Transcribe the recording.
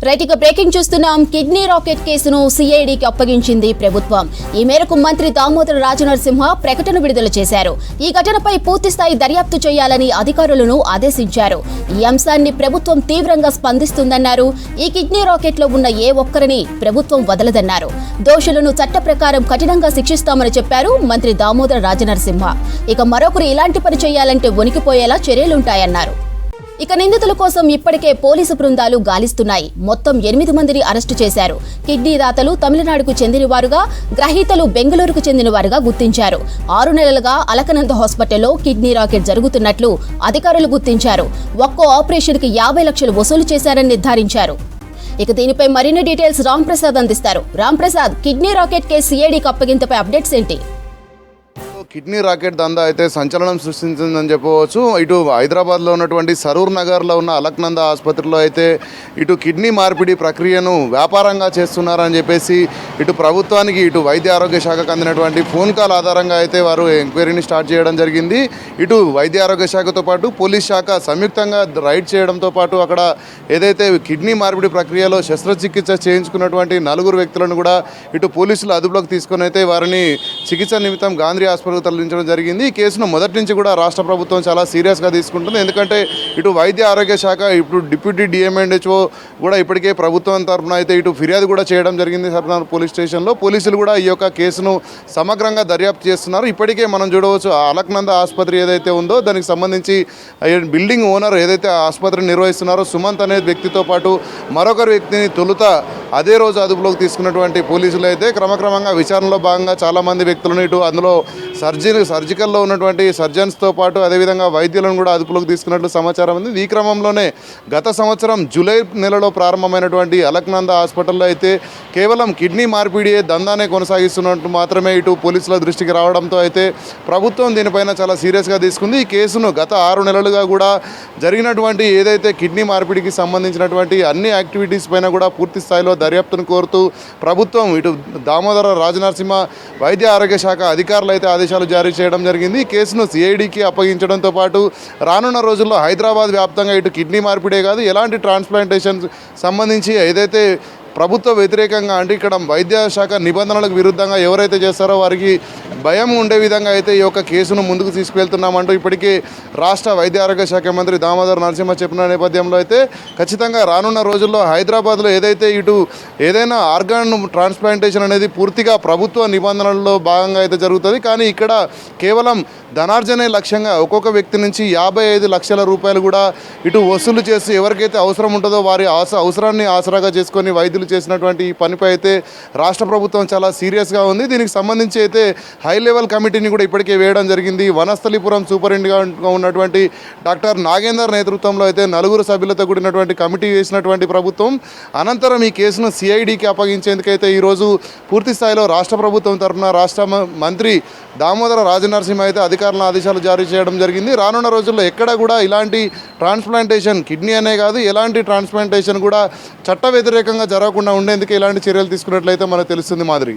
Right, ఇక breaking చూస్తున్నాం. Kidney racket కేసును సిఐడికి అప్పగించింది ప్రభుత్వం. ఈ మేరకు మంత్రి దామోదర రాజనరసింహ ప్రకటన విడుదల చేశారు. ఈ ఘటనపై పూర్తిస్థాయి దర్యాప్తు చేయాలని అధికారులను ఆదేశించారు. ఈ అంశాన్ని ప్రభుత్వం తీవ్రంగా స్పందిస్తుందన్నారు. ఈ కిడ్నీ రాకెట్లో ఉన్న ఏ ఒక్కరిని ప్రభుత్వం వదలదన్నారు. దోషులను చట్ట ప్రకారం కఠినంగా శిక్షిస్తామని చెప్పారు మంత్రి దామోదర రాజనరసింహ. ఇక మరొకరు ఇలాంటి పని చేయాలంటే వణికిపోయేలా చర్యలుంటాయన్నారు. ఇక నిందితుల కోసం ఇప్పటికే పోలీసు బృందాలు గాలిస్తున్నాయి. మొత్తం 8 మందిని అరెస్టు చేశారు. కిడ్నీ దాతలు తమిళనాడుకు చెందినవారుగా, గ్రహీతలు బెంగళూరుకు చెందినవారుగా గుర్తించారు. 6 నెలలుగా అలకనంద హాస్పిటల్లో కిడ్నీ రాకెట్ జరుగుతున్నట్లు అధికారులు గుర్తించారు. ఒక్కో ఆపరేషన్కి 50 లక్షలు వసూలు చేశారని నిర్ధారించారు. ఇక దీనిపై మరిన్ని డీటెయిల్స్ రాంప్రసాద్ అందిస్తారు. రాంప్రసాద్, కిడ్నీ రాకెట్ కేసు సిఐడికి అప్పగింతపై అప్డేట్స్ ఏంటి? కిడ్నీ రాకెట్ దందా అయితే సంచలనం సృష్టించిందని చెప్పవచ్చు. ఇటు హైదరాబాద్లో ఉన్నటువంటి సరూర్ నగర్లో ఉన్న అలక్నంద ఆసుపత్రిలో అయితే ఇటు కిడ్నీ మార్పిడి ప్రక్రియను వ్యాపారంగా చేస్తున్నారని చెప్పేసి ఇటు ప్రభుత్వానికి ఇటు వైద్య ఆరోగ్య శాఖకు అందినటువంటి ఫోన్ కాల్ ఆధారంగా అయితే వారు ఎంక్వైరీని స్టార్ట్ చేయడం జరిగింది. ఇటు వైద్య ఆరోగ్య శాఖతో పాటు పోలీస్ శాఖ సంయుక్తంగా రైడ్ చేయడంతో పాటు అక్కడ ఏదైతే కిడ్నీ మార్పిడి ప్రక్రియలో శస్త్రచికిత్స చేయించుకున్నటువంటి 4 వ్యక్తులను కూడా ఇటు పోలీసులు అదుపులోకి తీసుకొని అయితే వారిని చికిత్స నిమిత్తం గాంధీ ఆసుపత్రికి తరలించడం జరిగింది. ఈ కేసును మొదటి నుంచి కూడా రాష్ట్ర ప్రభుత్వం చాలా సీరియస్గా తీసుకుంటుంది. ఎందుకంటే ఇటు వైద్య ఆరోగ్య శాఖ, ఇప్పుడు డిప్యూటీ డిఎంఎండ్హెచ్ఓ కూడా ఇప్పటికే ప్రభుత్వం తరఫున అయితే ఇటు ఫిర్యాదు కూడా చేయడం జరిగింది సర్నార్ పోలీస్ స్టేషన్లో. పోలీసులు కూడా ఈ యొక్క కేసును సమగ్రంగా దర్యాప్తు చేస్తున్నారు. ఇప్పటికే మనం చూడవచ్చు, అలక్నంద ఆసుపత్రి ఏదైతే ఉందో దానికి సంబంధించి బిల్డింగ్ ఓనర్ ఏదైతే ఆసుపత్రిని నిర్వహిస్తున్నారో సుమంత్ అనే వ్యక్తితో పాటు మరొకరు వ్యక్తిని తొలుత అదే రోజు అదుపులోకి తీసుకున్నటువంటి పోలీసులు అయితే క్రమక్రమంగా విచారణలో భాగంగా చాలామంది వ్యక్తులను ఇటు అందులో సర్జికల్లో ఉన్నటువంటి సర్జన్స్తో పాటు అదేవిధంగా వైద్యులను కూడా అదుపులోకి తీసుకున్నట్లు సమాచారం ఉంది. ఈ క్రమంలోనే గత సంవత్సరం జూలై నెలలో ప్రారంభమైనటువంటి అలక్నంద హాస్పిటల్లో అయితే కేవలం కిడ్నీ మార్పిడి దందానే కొనసాగిస్తున్నట్టు మాత్రమే ఇటు పోలీసుల దృష్టికి రావడంతో అయితే ప్రభుత్వం దీనిపైన చాలా సీరియస్గా తీసుకుంది. ఈ కేసును గత 6 నెలలుగా కూడా జరిగినటువంటి ఏదైతే కిడ్నీ మార్పిడికి సంబంధించినటువంటి అన్ని యాక్టివిటీస్ పైన కూడా పూర్తి స్థాయిలో దర్యాప్తును కోరుతూ ప్రభుత్వం ఇటు దామోదర రాజనరసింహ వైద్య ఆరోగ్య శాఖ అధికారులు అయితే ఆదేశాలు జారీ చేయడం జరిగింది. ఈ కేసును సిఐడికి అప్పగించడంతో పాటు రానున్న రోజుల్లో హైదరాబాద్ వ్యాప్తంగా ఇటు కిడ్నీ మార్పిడే కాదు, ఎలాంటి ట్రాన్స్ప్లాంటేషన్ సంబంధించి ఏదైతే ప్రభుత్వ వ్యతిరేకంగా అంటే ఇక్కడ వైద్య శాఖ నిబంధనలకు విరుద్ధంగా ఎవరైతే చేస్తారో వారికి భయం ఉండే విధంగా అయితే ఈ యొక్క కేసును ముందుకు తీసుకువెళ్తున్నామంటూ ఇప్పటికే రాష్ట్ర వైద్య ఆరోగ్య శాఖ మంత్రి దామోదర నరసింహ చెప్పిన నేపథ్యంలో అయితే ఖచ్చితంగా రానున్న రోజుల్లో హైదరాబాద్లో ఏదైతే ఇటు ఏదైనా ఆర్గాన్ ట్రాన్స్ప్లాంటేషన్ అనేది పూర్తిగా ప్రభుత్వ నిబంధనల్లో భాగంగా అయితే జరుగుతుంది. కానీ ఇక్కడ కేవలం ధనార్జనే లక్ష్యంగా ఒక్కొక్క వ్యక్తి నుంచి 55 లక్షల రూపాయలు కూడా ఇటు వసూలు చేసి ఎవరికైతే అవసరం ఉంటుందో వారి అవసరాన్ని ఆసరాగా చేసుకొని వైద్యులు చేసినటువంటి ఈ పనిపై అయితే రాష్ట్ర ప్రభుత్వం చాలా సీరియస్గా ఉంది. దీనికి సంబంధించి అయితే హై లెవెల్ కమిటీని కూడా ఇప్పటికే వేయడం జరిగింది. వనస్థలిపురం సూపరింటెండెంట్గా ఉన్నటువంటి డాక్టర్ నాగేందర్ నేతృత్వంలో అయితే 4 సభ్యులతో కూడినటువంటి కమిటీ వేసినటువంటి ప్రభుత్వం అనంతరం ఈ కేసును సిఐడికి అప్పగించేందుకైతే ఈరోజు పూర్తి స్థాయిలో రాష్ట్ర ప్రభుత్వం తరఫున రాష్ట్ర మంత్రి దామోదర రాజనరసింహ అయితే అధికారుల ఆదేశాలు జారీ చేయడం జరిగింది. రానున్న రోజుల్లో ఎక్కడ కూడా ఇలాంటి ట్రాన్స్ప్లాంటేషన్ కిడ్నీ అనే కాదు ఎలాంటి ట్రాన్స్ప్లాంటేషన్ కూడా చట్ట వ్యతిరేకంగా జరగకుండా ఉండేందుకు ఇలాంటి చర్యలు తీసుకున్నట్లయితే మనకు తెలుస్తుంది. మాదిరి